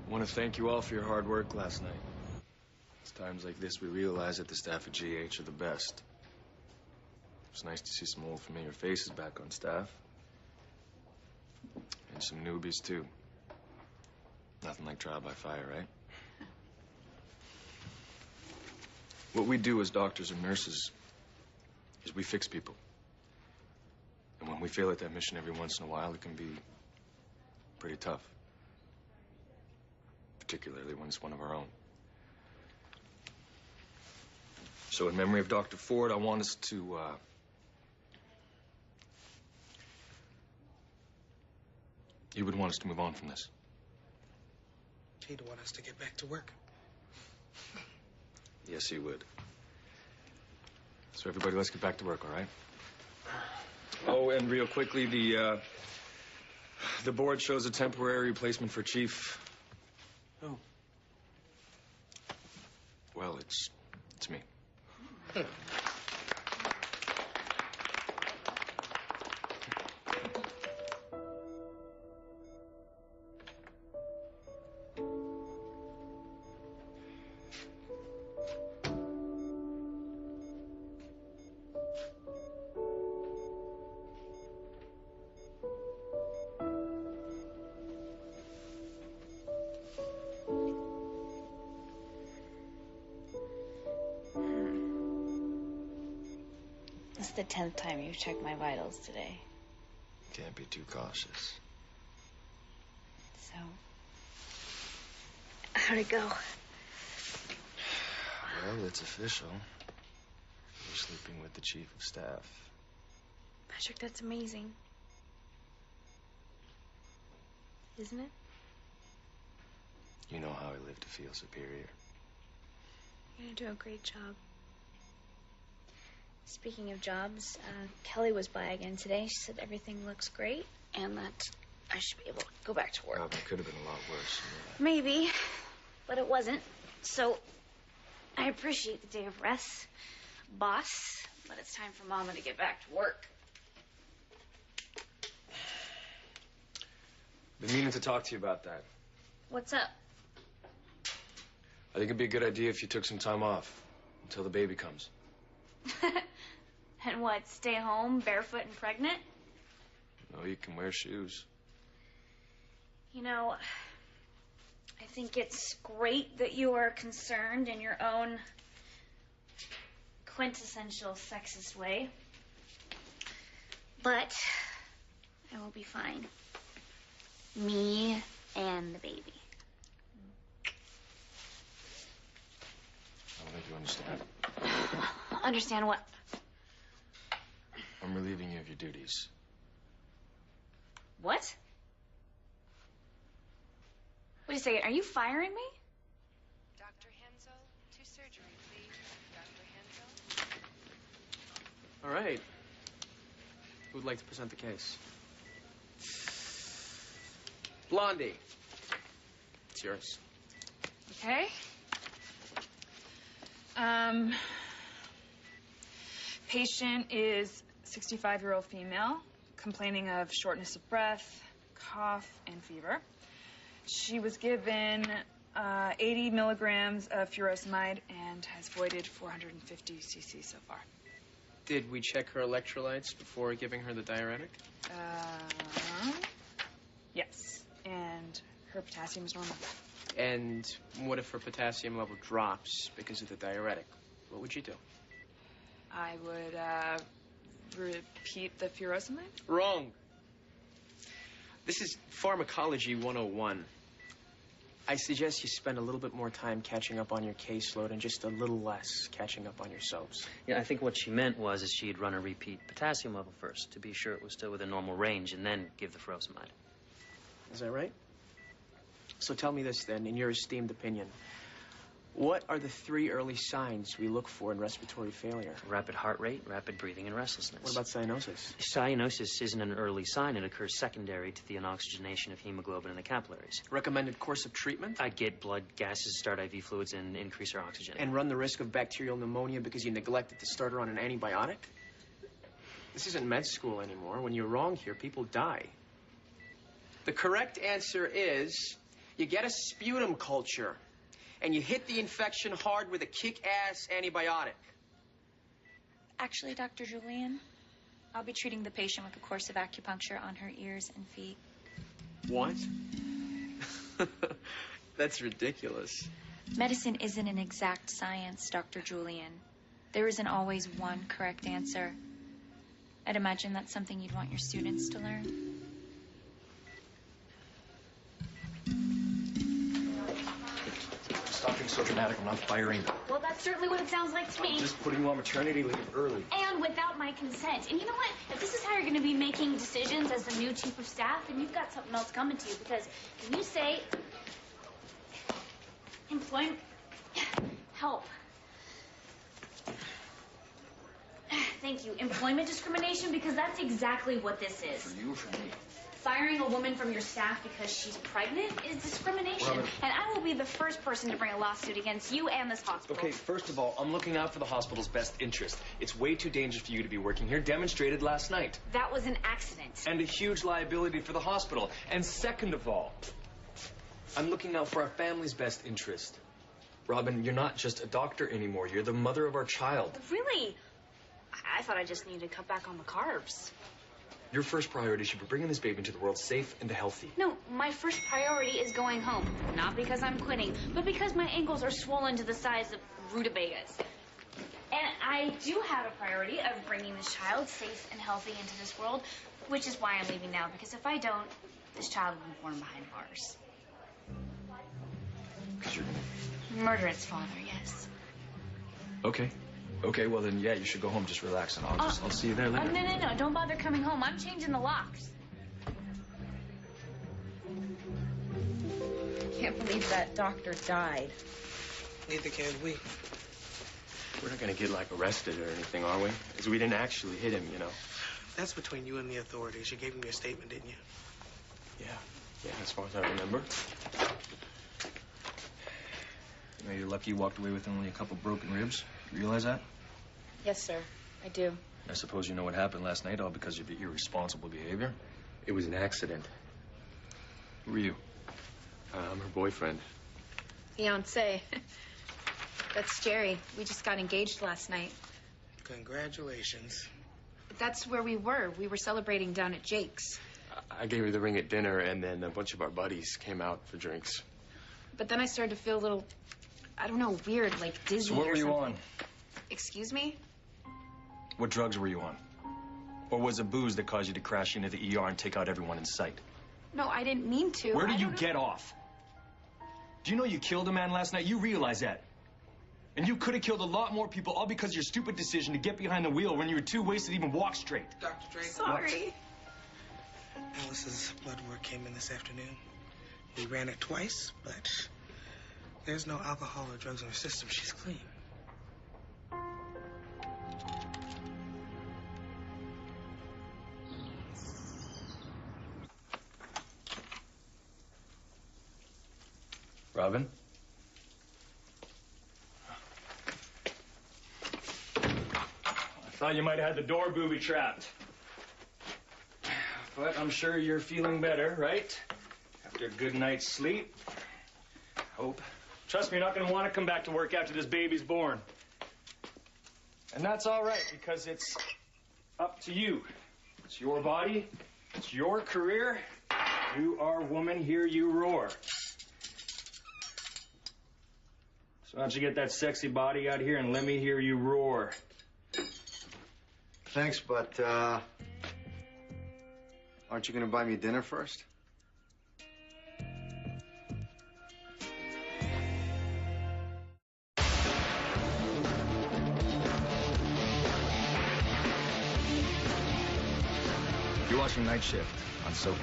I want to thank you all for your hard work last night. It's times like this we realize that the staff at GH are the best. It's nice to see some old familiar faces back on staff. And some newbies, too. Nothing like trial by fire, right? What we do as doctors and nurses is we fix people. And when we fail at that mission every once in a while, it can be pretty tough. Particularly when it's one of our own. So in memory of Dr. Ford, I want us to, you would want us to move on from this. He'd want us to get back to work. Yes, he would. So everybody, let's get back to work, all right? Oh, and real quickly, the board shows a temporary replacement for Chief. Oh. Well, it's me. This is the 10th time you've checked my vitals today. Can't be too cautious. So, how'd it go? Well, it's official. You're sleeping with the Chief of Staff. Patrick, that's amazing. Isn't it? You know how I live to feel superior. You're gonna do a great job. Speaking of jobs, Kelly was by again today. She said everything looks great and that I should be able to go back to work. Well, it could have been a lot worse. Maybe, but it wasn't. So I appreciate the day of rest, boss, but it's time for Mama to get back to work. Been meaning to talk to you about that. What's up? I think it'd be a good idea if you took some time off until the baby comes. And what, stay home barefoot and pregnant? No, you can wear shoes. You know, I think it's great that you are concerned in your own quintessential sexist way. But I will be fine. Me and the baby. I don't think you understand. Understand what? I'm relieving you of your duties. What? Wait a second, are you firing me? Dr. Henzel, to surgery, please. Dr. Henzel. All right. Who would like to present the case? Blondie. It's yours. Okay. Patient is 65-year-old female, complaining of shortness of breath, cough, and fever. She was given 80 milligrams of furosemide and has voided 450 cc so far. Did we check her electrolytes before giving her the diuretic? Yes, and her potassium is normal. And what if her potassium level drops because of the diuretic? What would you do? I would repeat the furosemide. Wrong. This is Pharmacology 101. I suggest you spend a little bit more time catching up on your caseload and just a little less catching up on yourselves. Yeah, I think what she meant was is she'd run a repeat potassium level first to be sure it was still within normal range and then give the furosemide. Is that right? So tell me this then, in your esteemed opinion. What are the 3 early signs we look for in respiratory failure? Rapid heart rate, rapid breathing, and restlessness. What about cyanosis? Cyanosis isn't an early sign. It occurs secondary to the anoxygenation of hemoglobin in the capillaries. Recommended course of treatment? I'd get blood gases, start IV fluids, and increase her oxygen. And run the risk of bacterial pneumonia because you neglected to start her on an antibiotic? This isn't med school anymore. When you're wrong here, people die. The correct answer is You get a sputum culture, and you hit the infection hard with a kick-ass antibiotic. Actually, Dr. Julian, I'll be treating the patient with a course of acupuncture on her ears and feet. What? That's ridiculous. Medicine isn't an exact science, Dr. Julian. There isn't always one correct answer. I'd imagine that's something you'd want your students to learn. Stop being so dramatic. I'm not firing. Well, that's certainly what it sounds like to me. Just putting you on maternity leave early. And without my consent. And you know what? If this is how you're going to be making decisions as the new chief of staff, then you've got something else coming to you. Because when you say employment help. Thank you. Employment discrimination, because that's exactly what this is. For you or for me? Firing a woman from your staff because she's pregnant is discrimination. Robin. And I will be the first person to bring a lawsuit against you and this hospital. Okay, first of all, I'm looking out for the hospital's best interest. It's way too dangerous for you to be working here, demonstrated last night. That was an accident. And a huge liability for the hospital. And second of all, I'm looking out for our family's best interest. Robin, you're not just a doctor anymore. You're the mother of our child. Really? I thought I just needed to cut back on the carbs. Your first priority should be bringing this baby into the world safe and healthy. No, my first priority is going home. Not because I'm quitting, but because my ankles are swollen to the size of rutabagas. And I do have a priority of bringing this child safe and healthy into this world, which is why I'm leaving now, because if I don't, this child will be born behind bars. Because you're gonna... Murder its father, yes. Okay. Okay, well then, yeah, you should go home. Just relax, and I'll see you there later. No. Don't bother coming home. I'm changing the locks. Can't believe that doctor died. Neither can we. We're not gonna get, like, arrested or anything, are we? Because we didn't actually hit him, you know. That's between you and the authorities. You gave him your statement, didn't you? Yeah, as far as I remember. You know, you're lucky you walked away with only a couple broken ribs. You realize that? Yes, sir. I do. I suppose you know what happened last night, all because of your irresponsible behavior. It was an accident. Who were you? I'm her boyfriend. Fiancé. That's Jerry. We just got engaged last night. Congratulations. That's where we were. We were celebrating down at Jake's. I gave her the ring at dinner, and then a bunch of our buddies came out for drinks. But then I started to feel a little, I don't know, weird, like dizzy. So what or were you something. on? Excuse me? What drugs were you on? Or was it booze that caused you to crash into the ER and take out everyone in sight? No, I didn't mean to. Where did you get off? Do you know you killed a man last night? You realize that? And you could have killed a lot more people, all because of your stupid decision to get behind the wheel when you were too wasted to even walk straight. Dr. Drake. Sorry. Alice's blood work came in this afternoon. We ran it twice, but there's no alcohol or drugs in her system. She's clean. Robin? I thought you might have had the door booby-trapped. But I'm sure you're feeling better, right? After a good night's sleep. Hope. Trust me, you're not going to want to come back to work after this baby's born. And that's all right, because it's up to you. It's your body. It's your career. You are woman, hear you roar. So why don't you get that sexy body out here and let me hear you roar. Thanks, but, aren't you gonna buy me dinner first? You're watching Night Shift on SoCal.